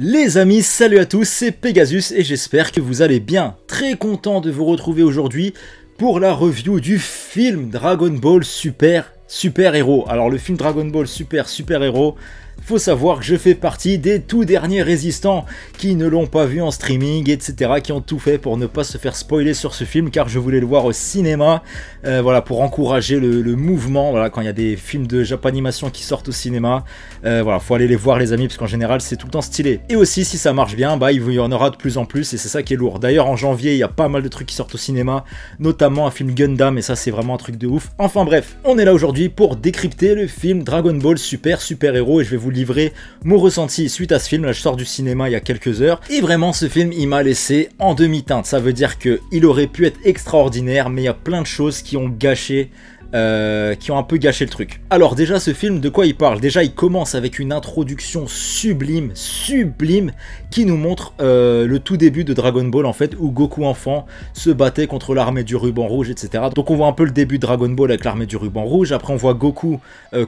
Les amis, salut à tous, c'est Pegasus et j'espère que vous allez bien. Très content de vous retrouver aujourd'hui pour la review du film Dragon Ball Super Héros. Alors le film Dragon Ball Super Héros, faut savoir que je fais partie des tout derniers résistants qui ne l'ont pas vu en streaming, etc. qui ont tout fait pour ne pas se faire spoiler sur ce film car je voulais le voir au cinéma, voilà, pour encourager le mouvement, voilà, quand il y a des films de Japanimation qui sortent au cinéma, voilà, faut aller les voir les amis parce qu'en général c'est tout le temps stylé. Et aussi si ça marche bien, bah il y en aura de plus en plus et c'est ça qui est lourd. D'ailleurs en janvier il y a pas mal de trucs qui sortent au cinéma, notamment un film Gundam et ça c'est vraiment un truc de ouf. Enfin bref, on est là aujourd'hui pour décrypter le film Dragon Ball Super Héros et je vais vous livrer mon ressenti suite à ce film. Là je sors du cinéma il y a quelques heures et vraiment ce film il m'a laissé en demi-teinte. Ça veut dire que il aurait pu être extraordinaire mais il y a plein de choses qui ont gâché qui ont un peu gâché le truc. Alors déjà ce film, de quoi il parle? Déjà il commence avec une introduction sublime qui nous montre le tout début de Dragon Ball en fait, où Goku enfant se battait contre l'armée du ruban rouge, etc. Donc on voit un peu le début de Dragon Ball avec l'armée du ruban rouge, après on voit Goku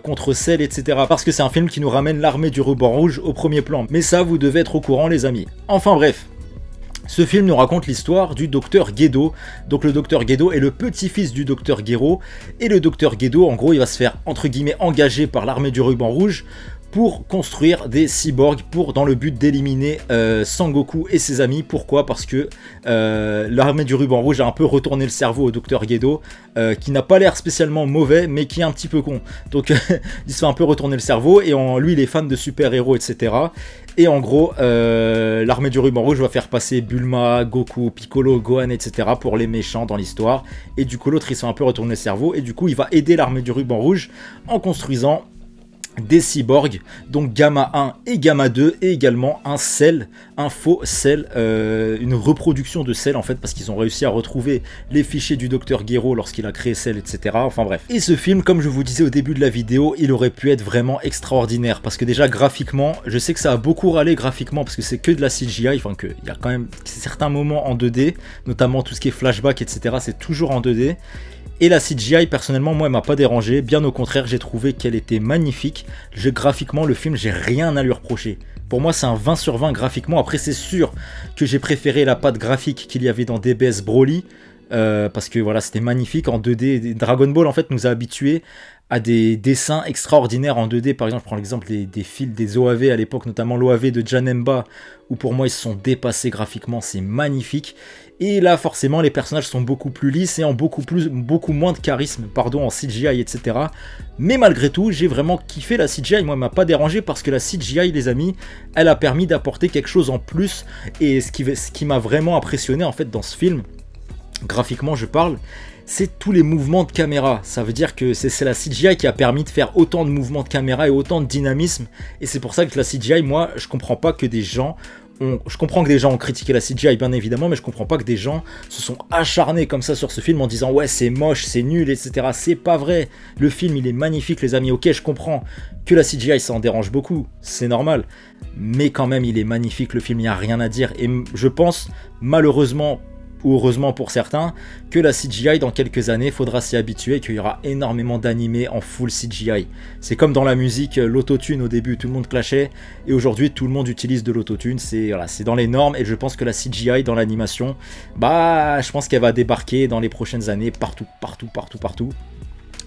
contre Cell, etc. Parce que c'est un film qui nous ramène l'armée du ruban rouge au premier plan. Mais ça vous devez être au courant les amis. Enfin bref. Ce film nous raconte l'histoire du docteur Gedo. Donc le docteur Gedo est le petit-fils du docteur Gero. Et le docteur Gedo, en gros, il va se faire, entre guillemets, engager par l'armée du ruban rouge pour construire des cyborgs dans le but d'éliminer Sangoku et ses amis. Pourquoi? Parce que l'armée du ruban rouge a un peu retourné le cerveau au docteur Gedo, qui n'a pas l'air spécialement mauvais, mais qui est un petit peu con. Donc il se fait un peu retourner le cerveau, et lui il est fan de super-héros, etc. Et en gros, l'armée du ruban rouge va faire passer Bulma, Goku, Piccolo, Gohan, etc. pour les méchants dans l'histoire. Et du coup l'autre il se fait un peu retourner le cerveau, et du coup il va aider l'armée du ruban rouge en construisant des cyborgs, donc Gamma 1 et Gamma 2, et également un Cell, un faux Cell, une reproduction de Cell en fait, parce qu'ils ont réussi à retrouver les fichiers du docteur Gero lorsqu'il a créé Cell, etc. Enfin bref. Et ce film, comme je vous disais au début de la vidéo, il aurait pu être vraiment extraordinaire, parce que déjà graphiquement, je sais que ça a beaucoup râlé graphiquement, parce que c'est que de la CGI, enfin qu'il y a quand même certains moments en 2D, notamment tout ce qui est flashback, etc. c'est toujours en 2D. Et la CGI, personnellement, moi, elle m'a pas dérangé. Bien au contraire, j'ai trouvé qu'elle était magnifique. Graphiquement, le film, j'ai rien à lui reprocher. Pour moi, c'est un 20 sur 20 graphiquement. Après, c'est sûr que j'ai préféré la patte graphique qu'il y avait dans DBS Broly. Parce que voilà, c'était magnifique en 2D. Dragon Ball, en fait, nous a habitués à des dessins extraordinaires en 2D. Par exemple, je prends l'exemple des fils des OAV à l'époque, notamment l'OAV de Janemba, où pour moi, ils se sont dépassés graphiquement. C'est magnifique. Et là, forcément, les personnages sont beaucoup plus lisses et ont beaucoup moins de charisme, pardon, en CGI, etc. Mais malgré tout, j'ai vraiment kiffé la CGI. Moi, elle m'a pas dérangé parce que la CGI, les amis, elle a permis d'apporter quelque chose en plus. Et ce qui m'a vraiment impressionné, en fait, dans ce film, graphiquement, je parle, c'est tous les mouvements de caméra. Ça veut dire que c'est la CGI qui a permis de faire autant de mouvements de caméra et autant de dynamisme. Et c'est pour ça que la CGI, moi, je comprends pas que des gens... Je comprends que des gens ont critiqué la CGI bien évidemment, mais je comprends pas que des gens se sont acharnés comme ça sur ce film en disant ouais c'est moche, c'est nul, etc. C'est pas vrai, le film il est magnifique les amis. Ok, je comprends que la CGI ça en dérange beaucoup, c'est normal, mais quand même il est magnifique le film, il n'y a rien à dire. Et je pense malheureusement ou heureusement pour certains, que la CGI dans quelques années, faudra s'y habituer, qu'il y aura énormément d'animés en full CGI. C'est comme dans la musique, l'autotune au début, tout le monde clashait, et aujourd'hui tout le monde utilise de l'autotune, voilà, c'est dans les normes, et je pense que la CGI dans l'animation, bah je pense qu'elle va débarquer dans les prochaines années, partout.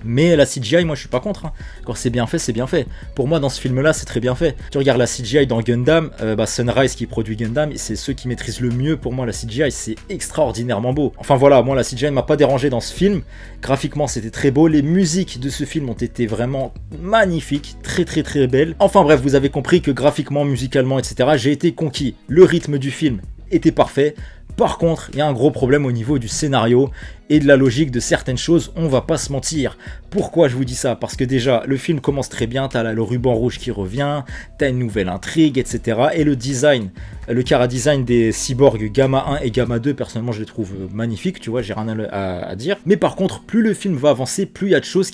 Mais la CGI, moi je suis pas contre, hein. Quand c'est bien fait, c'est bien fait. Pour moi dans ce film là c'est très bien fait. Tu regardes la CGI dans Gundam, Sunrise qui produit Gundam, c'est ceux qui maîtrisent le mieux pour moi la CGI, c'est extraordinairement beau. Enfin voilà, moi la CGI ne m'a pas dérangé dans ce film, graphiquement c'était très beau, les musiques de ce film ont été vraiment magnifiques, très belles. Enfin bref, vous avez compris que graphiquement, musicalement, etc. j'ai été conquis. Le rythme du film était parfait. Par contre, il y a un gros problème au niveau du scénario et de la logique de certaines choses, on va pas se mentir. Pourquoi je vous dis ça? Parce que déjà, le film commence très bien, t'as le ruban rouge qui revient, t'as une nouvelle intrigue, etc. Et le design, le chara-design des cyborgs Gamma 1 et Gamma 2, personnellement je les trouve magnifiques, tu vois, j'ai rien à dire. Mais par contre, plus le film va avancer, plus il y a de choses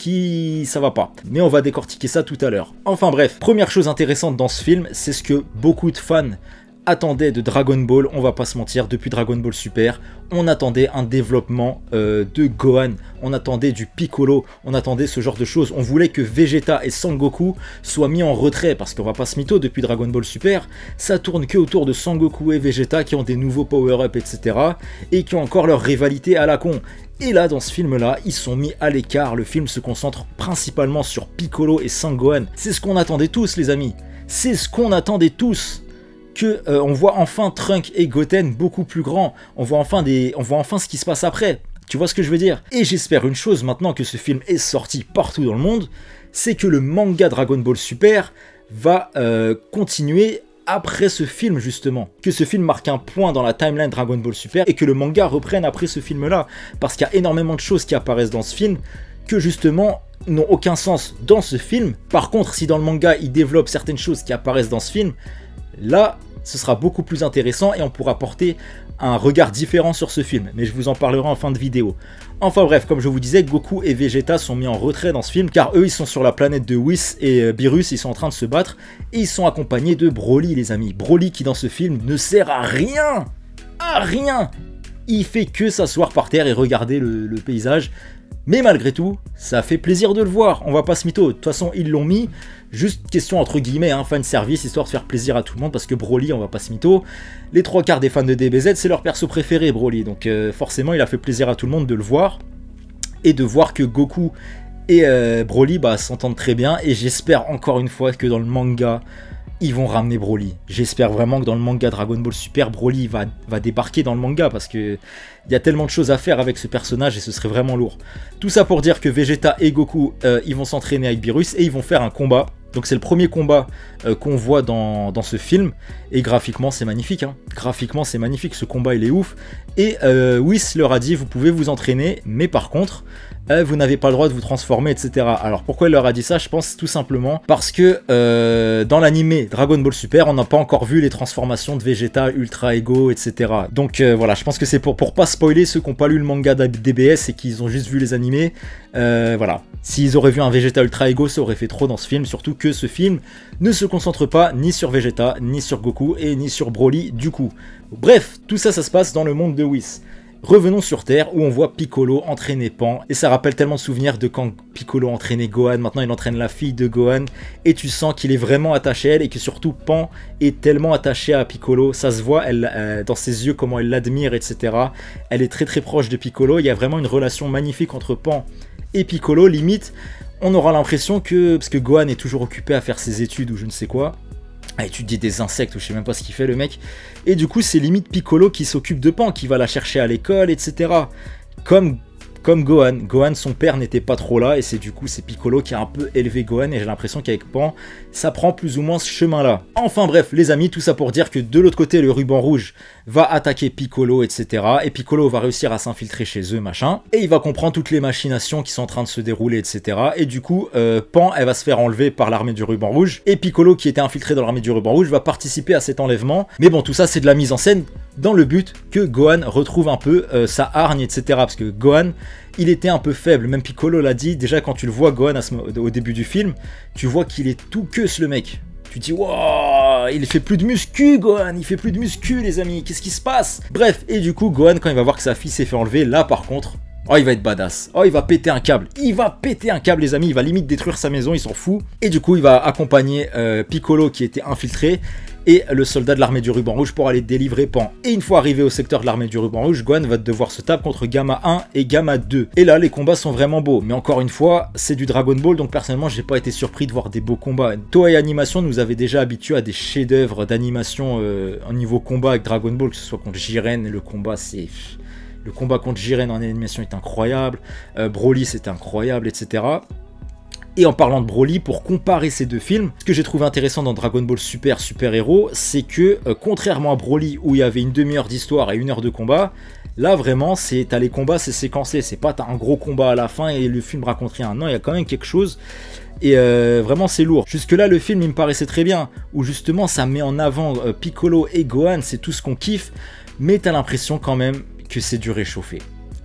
ça va pas. Mais on va décortiquer ça tout à l'heure. Enfin bref, première chose intéressante dans ce film, c'est ce que beaucoup de fans attendait de Dragon Ball, on va pas se mentir, depuis Dragon Ball Super, on attendait un développement de Gohan, on attendait du Piccolo, on attendait ce genre de choses, on voulait que Vegeta et Sangoku soient mis en retrait, parce qu'on va pas se mytho, depuis Dragon Ball Super, ça tourne que autour de Sangoku et Vegeta qui ont des nouveaux power-up, etc. et qui ont encore leur rivalité à la con. Et là, dans ce film-là, ils sont mis à l'écart, le film se concentre principalement sur Piccolo et Sangohan. C'est ce qu'on attendait tous, les amis, c'est ce qu'on attendait tous. On voit enfin Trunk et Goten beaucoup plus grands, on voit enfin ce qui se passe après, tu vois ce que je veux dire? Et j'espère une chose, maintenant que ce film est sorti partout dans le monde, c'est que le manga Dragon Ball Super va continuer après ce film justement, que ce film marque un point dans la timeline Dragon Ball Super et que le manga reprenne après ce film là, parce qu'il y a énormément de choses qui apparaissent dans ce film que justement n'ont aucun sens dans ce film. Par contre, si dans le manga il développe certaines choses qui apparaissent dans ce film, là ce sera beaucoup plus intéressant et on pourra porter un regard différent sur ce film, mais je vous en parlerai en fin de vidéo. Enfin bref, comme je vous disais, Goku et Vegeta sont mis en retrait dans ce film, car eux ils sont sur la planète de Whis et Beerus, ils sont en train de se battre, et ils sont accompagnés de Broly, les amis. Broly qui dans ce film ne sert à rien, il fait que s'asseoir par terre et regarder le paysage, mais malgré tout, ça fait plaisir de le voir, on va pas se mytho, de toute façon ils l'ont mis, juste question entre guillemets, fan service, histoire de faire plaisir à tout le monde, parce que Broly, on va pas se mytho, les 3/4 des fans de DBZ, c'est leur perso préféré, Broly, donc forcément il a fait plaisir à tout le monde de le voir, et de voir que Goku et Broly s'entendent très bien, et j'espère encore une fois que dans le manga, ils vont ramener Broly. J'espère vraiment que dans le manga Dragon Ball Super, Broly va débarquer dans le manga, parce que il y a tellement de choses à faire avec ce personnage et ce serait vraiment lourd. Tout ça pour dire que Vegeta et Goku, ils vont s'entraîner avec Beerus et ils vont faire un combat. Donc c'est le premier combat qu'on voit dans ce film, et graphiquement c'est magnifique, graphiquement c'est magnifique, ce combat il est ouf, et Whis leur a dit vous pouvez vous entraîner, mais par contre vous n'avez pas le droit de vous transformer, etc. Alors pourquoi il leur a dit ça? Je pense tout simplement parce que dans l'animé Dragon Ball Super, on n'a pas encore vu les transformations de Vegeta, Ultra Ego, etc. Donc voilà, je pense que c'est pour pas spoiler ceux qui n'ont pas lu le manga DBS et qui ont juste vu les animés, voilà. S'ils auraient vu un Vegeta Ultra Ego, ça aurait fait trop dans ce film, surtout que ce film ne se concentre pas ni sur Vegeta, ni sur Goku, et ni sur Broly du coup. Bref, tout ça, ça se passe dans le monde de Whis. Revenons sur Terre où on voit Piccolo entraîner Pan, et ça rappelle tellement de souvenirs de quand Piccolo entraînait Gohan. Maintenant il entraîne la fille de Gohan, et tu sens qu'il est vraiment attaché à elle, et que surtout Pan est tellement attaché à Piccolo, ça se voit dans ses yeux comment elle l'admire, etc. Elle est très très proche de Piccolo, il y a vraiment une relation magnifique entre Pan et Piccolo, limite on aura l'impression que, parce que Gohan est toujours occupé à faire ses études ou je ne sais quoi, à étudier des insectes ou je sais même pas ce qu'il fait le mec, et du coup c'est limite Piccolo qui s'occupe de Pan, qui va la chercher à l'école, etc. Comme Gohan. Gohan, son père n'était pas trop là, et c'est Piccolo qui a un peu élevé Gohan, et j'ai l'impression qu'avec Pan, ça prend plus ou moins ce chemin-là. Enfin bref, les amis, tout ça pour dire que de l'autre côté, le ruban rouge va attaquer Piccolo, etc. Et Piccolo va réussir à s'infiltrer chez eux, machin, et il va comprendre toutes les machinations qui sont en train de se dérouler, etc. Et du coup, Pan, elle va se faire enlever par l'armée du ruban rouge, et Piccolo, qui était infiltré dans l'armée du ruban rouge, va participer à cet enlèvement. Mais bon, tout ça, c'est de la mise en scène, dans le but que Gohan retrouve un peu sa hargne, etc. Parce que Gohan, il était un peu faible, même Piccolo l'a dit, déjà quand tu le vois Gohan au début du film, tu vois qu'il est tout queuse le mec. Tu te dis, wow, il fait plus de muscu Gohan, il fait plus de muscu les amis, qu'est-ce qui se passe? Bref, et du coup Gohan, quand il va voir que sa fille s'est fait enlever, là par contre, oh il va être badass, oh il va péter un câble, les amis, il va limite détruire sa maison, il s'en fout. Et du coup il va accompagner Piccolo qui était infiltré, et le soldat de l'armée du ruban rouge pour aller délivrer Pan. Et une fois arrivé au secteur de l'armée du ruban rouge, Gohan va devoir se taper contre Gamma 1 et Gamma 2. Et là, les combats sont vraiment beaux. Mais encore une fois, c'est du Dragon Ball, donc personnellement, j'ai pas été surpris de voir des beaux combats. Toei Animation nous avait déjà habitués à des chefs-d'œuvre d'animation au niveau combat avec Dragon Ball, que ce soit contre Jiren, le combat c'est... Le combat contre Jiren en animation est incroyable, Broly c'est incroyable, etc. Et en parlant de Broly, pour comparer ces deux films, ce que j'ai trouvé intéressant dans Dragon Ball Super Héros, c'est que contrairement à Broly où il y avait une demi-heure d'histoire et 1 heure de combat, là vraiment t'as les combats, c'est séquencé, c'est pas t'as un gros combat à la fin et le film raconte rien, non il y a quand même quelque chose. Et vraiment c'est lourd. Jusque là le film il me paraissait très bien, où justement ça met en avant Piccolo et Gohan, c'est tout ce qu'on kiffe, mais t'as l'impression quand même que c'est du réchauffé.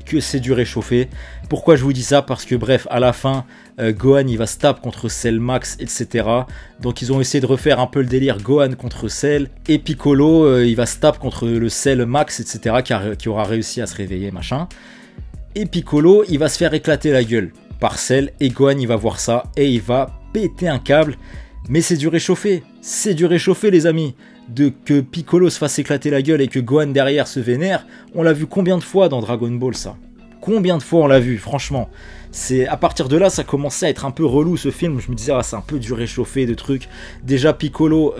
que c'est du réchauffé. Pourquoi je vous dis ça? Parce que bref, à la fin, Gohan il va se taper contre Cell Max, etc. Donc ils ont essayé de refaire un peu le délire Gohan contre Cell. Et Piccolo, il va se taper contre le Cell Max, etc. Qui aura réussi à se réveiller, machin. Et Piccolo, il va se faire éclater la gueule par Cell. Et Gohan, il va voir ça et il va péter un câble. Mais c'est du réchauffé. C'est du réchauffé, les amis. Que Piccolo se fasse éclater la gueule et que Gohan derrière se vénère, on l'a vu combien de fois dans Dragon Ball, ça? Combien de fois on l'a vu, franchement? C'est à partir de là, ça commençait à être un peu relou, ce film. Je me disais, ah, c'est un peu du réchauffé, de trucs. Déjà, Piccolo,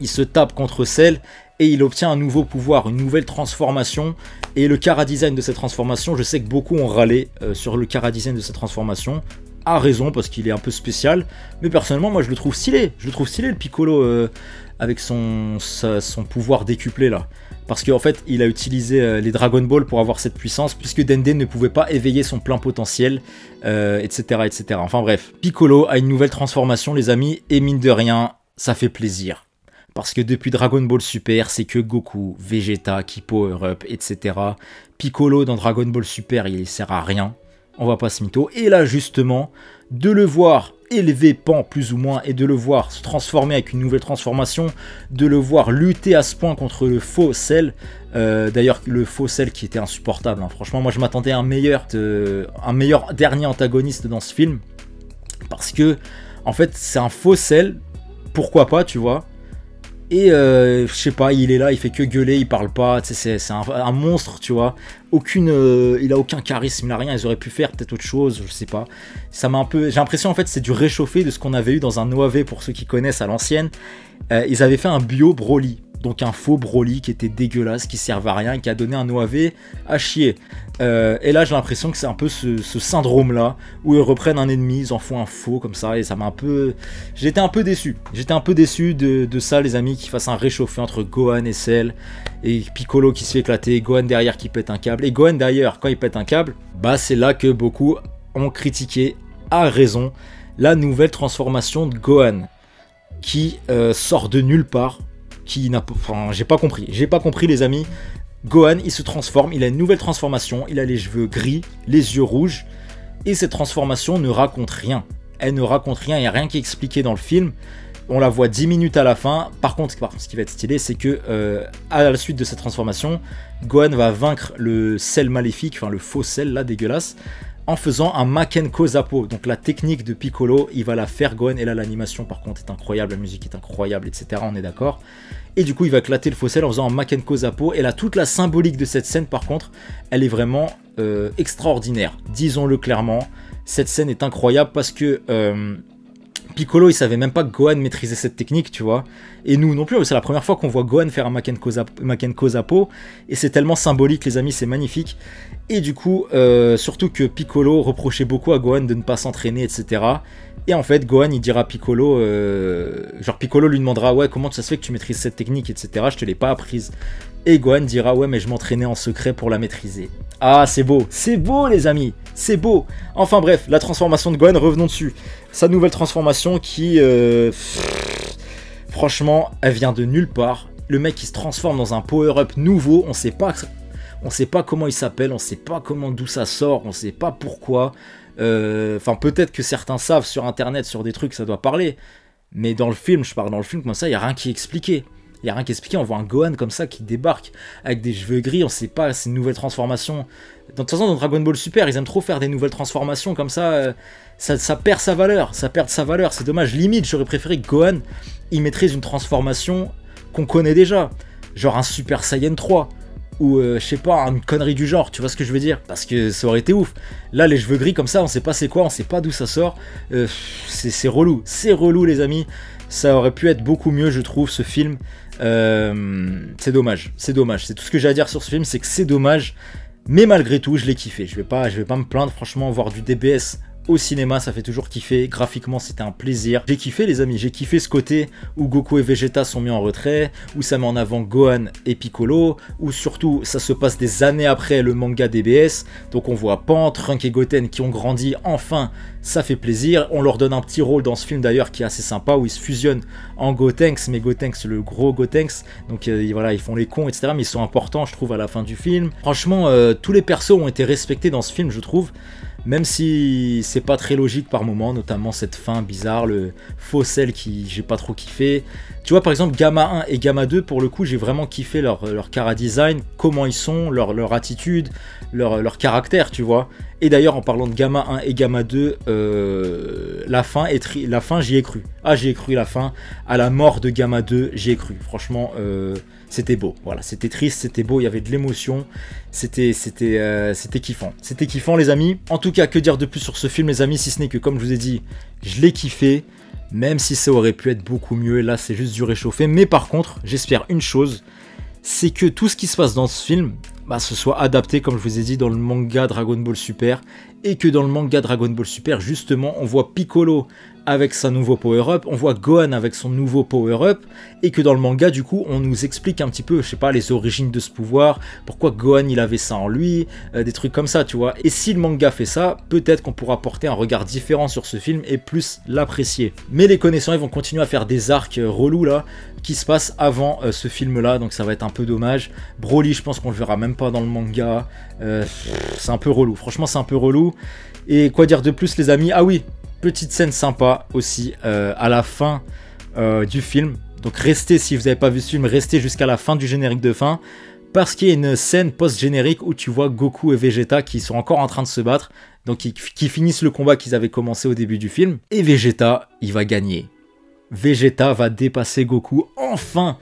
il se tape contre Cell et il obtient un nouveau pouvoir, une nouvelle transformation. Et le chara-design de cette transformation, je sais que beaucoup ont râlé sur le chara-design de cette transformation. A raison, parce qu'il est un peu spécial. Mais personnellement, moi, je le trouve stylé. Je le trouve stylé, le Piccolo, avec son pouvoir décuplé, là. Parce qu'en fait, il a utilisé les Dragon Ball pour avoir cette puissance, puisque Dende ne pouvait pas éveiller son plein potentiel, etc., etc. Enfin bref, Piccolo a une nouvelle transformation, les amis, et mine de rien, ça fait plaisir. Parce que depuis Dragon Ball Super, c'est que Goku, Vegeta qui power up, etc. Piccolo dans Dragon Ball Super, il sert à rien. On va pas se mytho. Et là, justement, de le voir élever Pan plus ou moins, et de le voir se transformer avec une nouvelle transformation, de le voir lutter à ce point contre le faux Cell. D'ailleurs, le faux Cell qui était insupportable. Hein. Franchement, moi je m'attendais à un meilleur dernier antagoniste dans ce film. Parce que, en fait, c'est un faux Cell. Pourquoi pas, tu vois. Et je sais pas, il est là, il fait que gueuler, il parle pas, c'est un monstre, tu vois. Il a aucun charisme, il a rien, ils auraient pu faire peut-être autre chose, je sais pas. Ça m'a un peu, j'ai l'impression en fait c'est du réchauffé de ce qu'on avait eu dans un OAV pour ceux qui connaissent à l'ancienne. Ils avaient fait un bio Broly. Donc un faux Broly qui était dégueulasse, qui servait à rien et qui a donné un OAV à chier. Et là j'ai l'impression que c'est un peu ce syndrome là, où ils reprennent un ennemi, ils en font un faux comme ça, et ça m'a un peu... J'étais un peu déçu. J'étais un peu déçu de ça, les amis, qu'ils fassent un réchauffé entre Gohan et Cell, et Piccolo qui se fait éclater, Gohan derrière qui pète un câble. Et Gohan d'ailleurs, quand il pète un câble, bah c'est là que beaucoup ont critiqué, à raison, la nouvelle transformation de Gohan, qui sort de nulle part. Enfin, j'ai pas compris les amis. Gohan il se transforme, il a une nouvelle transformation, il a les cheveux gris, les yeux rouges, et cette transformation ne raconte rien. Elle ne raconte rien, il n'y a rien qui est expliqué dans le film. On la voit 10 minutes à la fin. Par contre, ce qui va être stylé, c'est que à la suite de cette transformation, Gohan va vaincre le Cell maléfique, enfin le faux Cell là dégueulasse, en faisant un Makenko Zappo. Donc la technique de Piccolo, il va la faire Gohan, et là l'animation par contre est incroyable, la musique est incroyable, etc. On est d'accord. Et du coup il va éclater le faux Cell en faisant un Makenko Zappo, et là toute la symbolique de cette scène par contre, elle est vraiment extraordinaire. Disons-le clairement, cette scène est incroyable parce que Piccolo il savait même pas que Gohan maîtrisait cette technique, tu vois. Et nous non plus, c'est la première fois qu'on voit Gohan faire un Makenko Zappo, et c'est tellement symbolique les amis, c'est magnifique. Et du coup, surtout que Piccolo reprochait beaucoup à Gohan de ne pas s'entraîner, etc. Et en fait, Gohan il dira à Piccolo, genre Piccolo lui demandera, ouais, comment ça se fait que tu maîtrises cette technique, etc. Je te l'ai pas apprise. Et Gohan dira, ouais, mais je m'entraînais en secret pour la maîtriser. Ah, c'est beau les amis, c'est beau. Enfin bref, la transformation de Gohan, revenons dessus. Sa nouvelle transformation qui, franchement, elle vient de nulle part. Le mec qui se transforme dans un power-up nouveau, on sait pas comment il s'appelle, on sait pas d'où ça sort, on sait pas pourquoi. Enfin, peut-être que certains savent sur internet, sur des trucs, ça doit parler. Mais dans le film, je parle dans le film comme ça, il n'y a rien qui est expliqué. Il n'y a rien qui est expliqué, on voit un Gohan comme ça qui débarque avec des cheveux gris, on sait pas, c'est une nouvelle transformation. De toute façon, dans Dragon Ball Super, ils aiment trop faire des nouvelles transformations comme ça, ça perd sa valeur, c'est dommage. Limite, j'aurais préféré que Gohan, il maîtrise une transformation qu'on connaît déjà, genre un Super Saiyan 3. Ou je sais pas, une connerie du genre, tu vois ce que je veux dire? Parce que ça aurait été ouf. Là les cheveux gris comme ça, on sait pas c'est quoi, on sait pas d'où ça sort. C'est relou les amis. Ça aurait pu être beaucoup mieux je trouve ce film. C'est dommage, c'est tout ce que j'ai à dire sur ce film, c'est que c'est dommage. Mais malgré tout je l'ai kiffé, je vais pas me plaindre, franchement voir du DBS au cinéma, ça fait toujours kiffer. Graphiquement, c'était un plaisir. J'ai kiffé, les amis. J'ai kiffé ce côté où Goku et Vegeta sont mis en retrait, où ça met en avant Gohan et Piccolo, où surtout ça se passe des années après le manga DBS. Donc on voit Pan, Trunks et Goten qui ont grandi. Enfin, ça fait plaisir. On leur donne un petit rôle dans ce film d'ailleurs qui est assez sympa, où ils se fusionnent en Gotenks, mais Gotenks, le gros Gotenks. Donc voilà, ils font les cons, etc. Mais ils sont importants, je trouve, à la fin du film. Franchement, tous les persos ont été respectés dans ce film, je trouve. Même si c'est pas très logique par moment, notamment cette fin bizarre, le faux sel qui j'ai pas trop kiffé. Tu vois, par exemple, Gamma 1 et Gamma 2, pour le coup, j'ai vraiment kiffé leur chara design, comment ils sont, leur attitude, leur caractère, tu vois. Et d'ailleurs, en parlant de Gamma 1 et Gamma 2, la fin, j'y ai cru. Ah, j'y ai cru la fin. À la mort de Gamma 2, j'y ai cru. Franchement, c'était beau. Voilà, c'était triste, c'était beau, il y avait de l'émotion. C'était kiffant. C'était kiffant, les amis. En tout cas, que dire de plus sur ce film, les amis, si ce n'est que, comme je vous ai dit, je l'ai kiffé. Même si ça aurait pu être beaucoup mieux, là c'est juste du réchauffé. Mais par contre, j'espère une chose, c'est que tout ce qui se passe dans ce film, ce soit adapté, comme je vous ai dit, dans le manga Dragon Ball Super. Et que dans le manga Dragon Ball Super, justement, on voit Piccolo avec sa nouveau power-up, on voit Gohan avec son nouveau power-up, et que dans le manga, du coup, on nous explique un petit peu, je sais pas, les origines de ce pouvoir, pourquoi Gohan, il avait ça en lui, des trucs comme ça, tu vois. Et si le manga fait ça, peut-être qu'on pourra porter un regard différent sur ce film et plus l'apprécier. Mais les connaissants, ils vont continuer à faire des arcs relous, là, qui se passent avant ce film-là, donc ça va être un peu dommage. Broly, je pense qu'on le verra même pas dans le manga, c'est un peu relou, franchement, c'est un peu relou. Et quoi dire de plus, les amis? Ah oui, petite scène sympa aussi à la fin du film. Donc restez, si vous n'avez pas vu ce film, restez jusqu'à la fin du générique de fin. Parce qu'il y a une scène post-générique où tu vois Goku et Vegeta qui sont encore en train de se battre. Donc qui finissent le combat qu'ils avaient commencé au début du film. Et Vegeta, il va gagner. Vegeta va dépasser Goku. Enfin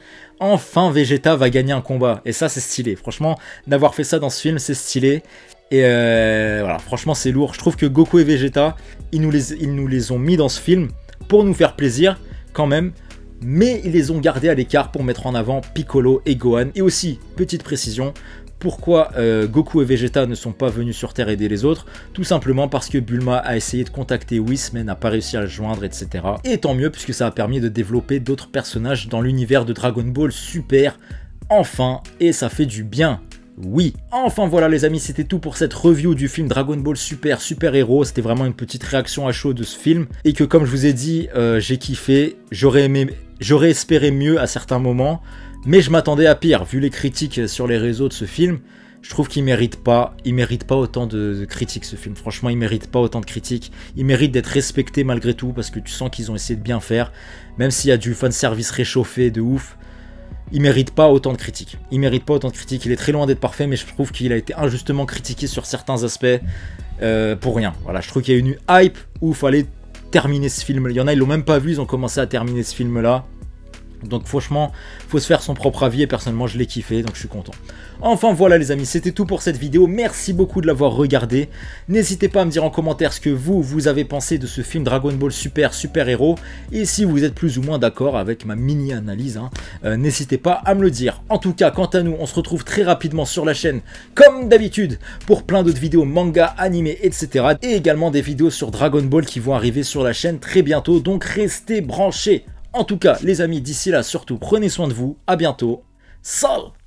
Vegeta va gagner un combat. Et ça, c'est stylé. Franchement, d'avoir fait ça dans ce film, c'est stylé. Et voilà, franchement c'est lourd. Je trouve que Goku et Vegeta, ils nous les ont mis dans ce film pour nous faire plaisir quand même. Mais ils les ont gardés à l'écart pour mettre en avant Piccolo et Gohan. Et aussi, petite précision, pourquoi Goku et Vegeta ne sont pas venus sur Terre aider les autres? Tout simplement parce que Bulma a essayé de contacter Whis mais n'a pas réussi à le joindre, etc. Et tant mieux puisque ça a permis de développer d'autres personnages dans l'univers de Dragon Ball Super. Enfin, et ça fait du bien. Oui, enfin voilà les amis, c'était tout pour cette review du film Dragon Ball Super, Super Héros. C'était vraiment une petite réaction à chaud de ce film. Et que comme je vous ai dit, j'ai kiffé, j'aurais espéré mieux à certains moments. Mais je m'attendais à pire, vu les critiques sur les réseaux de ce film. Je trouve qu'il mérite pas autant de critiques ce film. Franchement, il mérite pas autant de critiques. Il mérite d'être respecté malgré tout, parce que tu sens qu'ils ont essayé de bien faire. Même s'il y a du fanservice réchauffé de ouf. Il mérite pas autant de critiques. Il mérite pas autant de critiques. Il est très loin d'être parfait, mais je trouve qu'il a été injustement critiqué sur certains aspects pour rien. Voilà, je trouve qu'il y a une hype où il fallait terminer ce film. Il y en a, ils l'ont même pas vu, ils ont commencé à terminer ce film-là. Donc franchement, faut se faire son propre avis et personnellement je l'ai kiffé, donc je suis content. Enfin voilà les amis, c'était tout pour cette vidéo, merci beaucoup de l'avoir regardé. N'hésitez pas à me dire en commentaire ce que vous avez pensé de ce film Dragon Ball Super, Super Héros. Et si vous êtes plus ou moins d'accord avec ma mini-analyse, n'hésitez pas à me le dire. En tout cas, quant à nous, on se retrouve très rapidement sur la chaîne, comme d'habitude, pour plein d'autres vidéos manga, animés, etc. Et également des vidéos sur Dragon Ball qui vont arriver sur la chaîne très bientôt, donc restez branchés. En tout cas, les amis, d'ici là, surtout, prenez soin de vous. À bientôt. Salut!